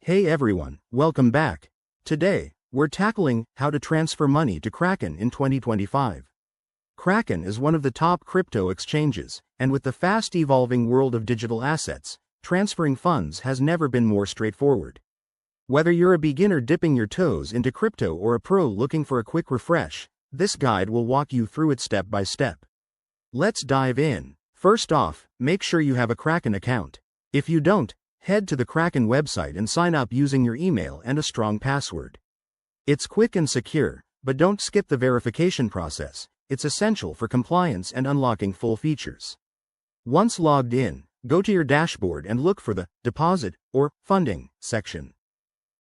Hey everyone, welcome back. Today, we're tackling how to transfer money to Kraken in 2025. Kraken is one of the top crypto exchanges, and with the fast evolving world of digital assets, transferring funds has never been more straightforward. Whether you're a beginner dipping your toes into crypto or a pro looking for a quick refresh, this guide will walk you through it step by step. Let's dive in. First off, make sure you have a Kraken account. If you don't, head to the Kraken website and sign up using your email and a strong password. It's quick and secure, but don't skip the verification process. It's essential for compliance and unlocking full features. Once logged in, go to your dashboard and look for the Deposit or Funding section.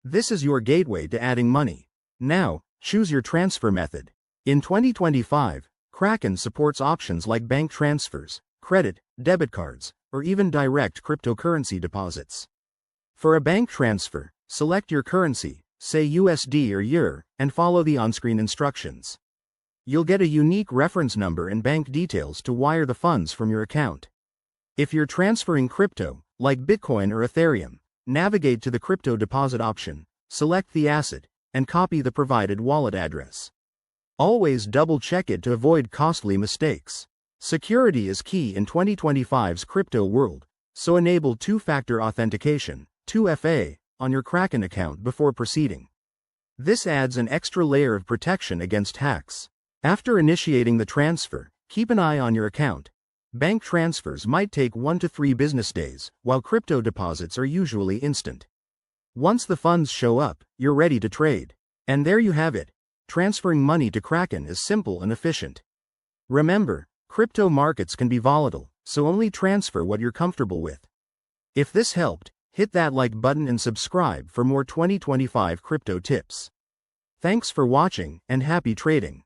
This is your gateway to adding money. Now, choose your transfer method. In 2025, Kraken supports options like bank transfers, credit, debit cards, or even direct cryptocurrency deposits. For a bank transfer, select your currency, say USD or EUR, and follow the on-screen instructions. You'll get a unique reference number and bank details to wire the funds from your account. If you're transferring crypto, like Bitcoin or Ethereum, navigate to the crypto deposit option, select the asset, and copy the provided wallet address. Always double-check it to avoid costly mistakes. Security is key in 2025's crypto world, so enable two-factor authentication, 2FA, on your Kraken account before proceeding. This adds an extra layer of protection against hacks. After initiating the transfer, keep an eye on your account. Bank transfers might take 1 to 3 business days, while crypto deposits are usually instant. Once the funds show up, you're ready to trade. And there you have it. Transferring money to Kraken is simple and efficient. Remember, crypto markets can be volatile, so only transfer what you're comfortable with. If this helped, hit that like button and subscribe for more 2025 crypto tips. Thanks for watching, and happy trading.